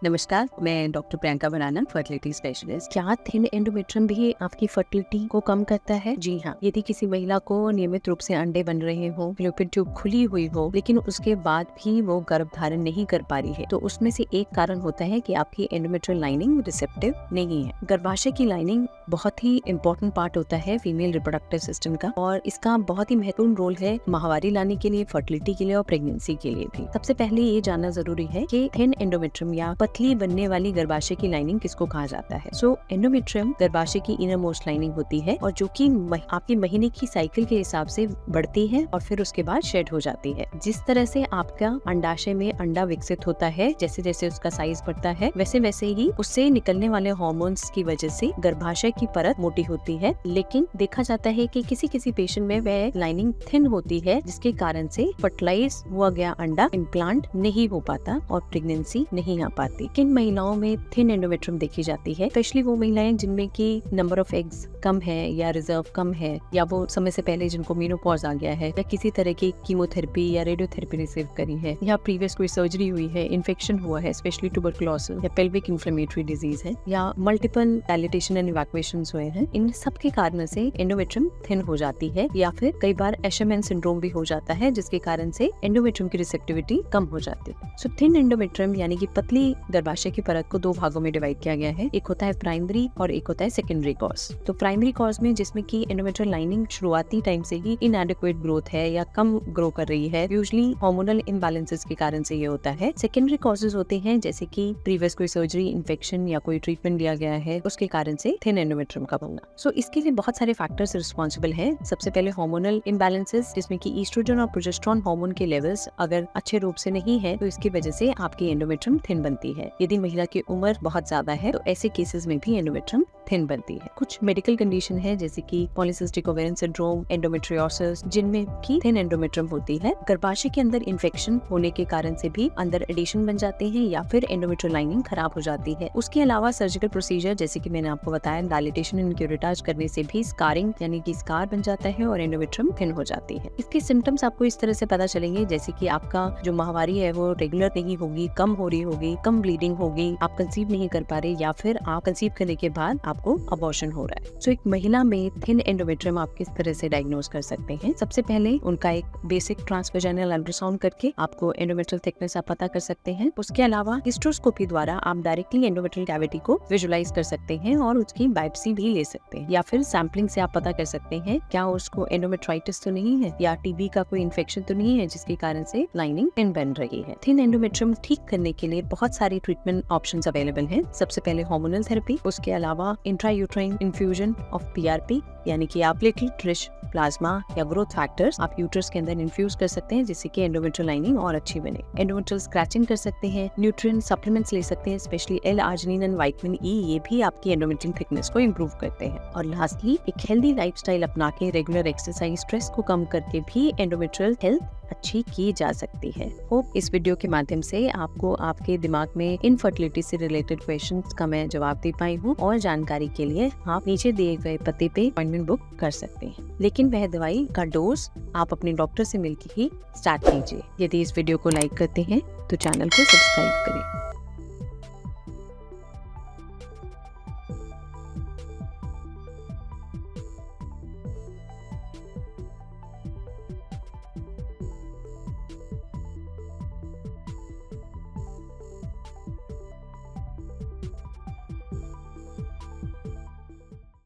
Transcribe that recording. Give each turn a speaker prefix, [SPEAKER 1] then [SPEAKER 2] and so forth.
[SPEAKER 1] नमस्कार, मैं डॉक्टर प्रियंका बनाना, fertility specialist. क्या थिन एंडोमेट्रियम भी आपकी फर्टिलिटी को कम करता है? जी हाँ। यदि किसी महिला को नियमित रूप से अंडे बन रहे हो, फैलोपियन ट्यूब खुली हुई हो, लेकिन उसके बाद भी वो गर्भ धारण नहीं कर पा रही है, तो उसमें से एक कारण होता है कि आपकी एंडोमेट्रियल लाइनिंग रिसेप्टिव नहीं है। गर्भाशय की लाइनिंग बहुत ही इंपॉर्टेंट पार्ट होता है फीमेल रिप्रोडक्टिव सिस्टम का, और इसका बहुत ही महत्वपूर्ण रोल है माहवारी लाने के लिए, फर्टिलिटी के लिए और प्रेगनेंसी के लिए भी। सबसे पहले ये जानना जरूरी है कि थिन एंडोमेट्रियम या पतली बनने वाली गर्भाशय की लाइनिंग किसको कहा जाता है। एंडोमेट्रियम गर्भाशय की इनर मोस्ट लाइनिंग होती है, और जो कि आपके महीने की साइकिल के हिसाब से बढ़ती है और फिर उसके बाद शेड हो जाती है। जिस तरह से आपका अंडाशय में अंडा विकसित होता है, जैसे जैसे उसका साइज बढ़ता है, वैसे वैसे ही उससे निकलने वाले हार्मोन्स की वजह से गर्भाशय की परत मोटी होती है। लेकिन देखा जाता है कि किसी किसी पेशेंट में वह लाइनिंग थिन होती है, जिसके कारण से फर्टिलाइज हुआ गया अंडा इम्प्लांट नहीं हो पाता और प्रेगनेंसी नहीं आ पाती। किन महिलाओं में थिन एंडोमेट्रियम देखी जाती है? स्पेशली वो महिलाएं जिनमें की नंबर ऑफ एग्स कम है या रिजर्व कम है, या वो समय से पहले जिनको मेनोपॉज आ गया है, या किसी तरह की कीमोथेरेपी या रेडियोथेरेपी रिसीव करी है, या प्रीवियस कोई सर्जरी हुई है, इन्फेक्शन हुआ है, स्पेशली ट्यूबरकुलोसिस या पेल्विक इन्फ्लेमेटरी डिजीज है, या मल्टीपल डायलिटेशन एंड इवैक्यूएशंस हुए हैं। इन सब के कारण से एंडोमेट्रियम थिन हो जाती है, या फिर कई बार एशरमैन सिंड्रोम भी हो जाता है, जिसके कारण से एंडोमेट्रियम की रिसेप्टिविटी कम हो जाती है। सो थिन एंडोमेट्रियम यानी कि पतली गर्भाशय की परत को दो भागों में डिवाइड किया गया है। एक होता है प्राइमरी और एक होता है सेकेंडरी कॉज। तो प्राइमरी कॉज में जिसमें की एंडोमेट्रियल लाइनिंग शुरुआती टाइम से ही इनएडिक्वेट ग्रोथ है या कम ग्रो कर रही है, यूजुअली हार्मोनल इम्बैलेंसेस के कारण से ये होता है। सेकेंडरी कॉजेज होते हैं जैसे कि प्रीवियस कोई सर्जरी, इन्फेक्शन या कोई ट्रीटमेंट लिया गया है, उसके कारण से थिन एंडोमेट्रियम का बनना। सो इसके लिए बहुत सारे फैक्टर्स रिस्पॉन्सिबल हैं। सबसे पहले हार्मोनल इम्बैलेंसेस, जिसमें की ईस्ट्रोजन और प्रोजेस्टेरॉन हार्मोन के लेवल्स अगर अच्छे रूप से नहीं है, तो इसकी वजह से आपकी एंडोमेट्रियम थिन बनती है। यदि महिला की उम्र बहुत ज्यादा है, तो ऐसे केसेस में भी एंडोमेट्रियम थिन बनती है। कुछ मेडिकल कंडीशन है जैसे कि पॉलीसिस्टिक ओवेरियन सिंड्रोम, एंडोमेट्रियोसिस, जिनमें की थिन एंडोमेट्रियम होती है। गर्भाशय के अंदर इन्फेक्शन होने के कारण से भी अंदर एडिशन बन जाते हैं, या फिर एंडोमेट्रियल लाइनिंग खराब हो जाती है। उसके अलावा सर्जिकल प्रोसीजर जैसे कि मैंने आपको बताया, डायलिटेशन एंड क्यूरेटाज करने से भी स्कारिंग यानी कि स्कार बन जाता है और एंडोमेट्रियम थिन हो जाती है। इसके सिम्टम्स आपको इस तरह से पता चलेंगे जैसे कि आपका जो माहवारी है वो रेगुलर नहीं होगी, कम हो रही होगी, कम ब्लीडिंग होगी, आप कंसीव नहीं कर पा रहे, या फिर आप कंसीव करने के बाद आपको अबॉर्शन हो रहा है। एक महिला में थिन एंडोमेट्रियम आप किस तरह से डायग्नोज कर सकते हैं? सबसे पहले उनका एक बेसिक ट्रांसवेजाइनल अल्ट्रासाउंड करके आपको एंडोमेट्रियल थिकनेस आप पता कर सकते हैं। उसके अलावा हिस्ट्रोस्कोपी द्वारा आप डायरेक्टली एंडोमेट्रियल कैविटी को विजुअलाइज कर सकते हैं और उसकी बायोप्सी भी ले सकते हैं, या फिर सैंपलिंग से आप पता कर सकते हैं क्या उसको एंडोमेट्राइटिस तो नहीं है या टीबी का कोई इन्फेक्शन तो नहीं है, जिसके कारण से लाइनिंग थिन बन रही है। थिन एंडोमेट्रियम ठीक करने के लिए बहुत सारी ट्रीटमेंट ऑप्शंस अवेलेबल हैं। सबसे पहले हार्मोनल थेरेपी, उसके अलावा इंट्रायूट्राइन इन्फ्यूजन ऑफ पीआरपी यानी कि आप प्लेटलेट रिच प्लाज्मा या ग्रोथ फैक्टर्स आप यूट्रस के अंदर इन्फ्यूज कर सकते हैं, जिससे कि एंडोमेट्रियल लाइनिंग और अच्छी बने। एंडोमेट्रियल स्क्रैचिंग कर सकते हैं, न्यूट्रिएंट सप्लीमेंट्स ले सकते हैं, स्पेशली L-आर्जिनिन एंड विटामिन E, ये भी आपकी एंडोमेट्रियल थिकनेस को इम्प्रूव करते हैं। और लास्टली एक हेल्दी लाइफस्टाइल अपना के रेगुलर एक्सरसाइज, स्ट्रेस को कम करके भी एंडोमेट्रियल हेल्थ अच्छी की जा सकती है। होप इस वीडियो के माध्यम से आपको आपके दिमाग में इनफर्टिलिटी से रिलेटेड क्वेश्चंस का मैं जवाब दे पाई हूँ। और जानकारी के लिए आप नीचे दिए गए पते पे अपॉइंटमेंट बुक कर सकते हैं, लेकिन वह दवाई का डोज आप अपने डॉक्टर से मिलकर ही स्टार्ट कीजिए। यदि इस वीडियो को लाइक करते हैं तो चैनल को सब्सक्राइब करें।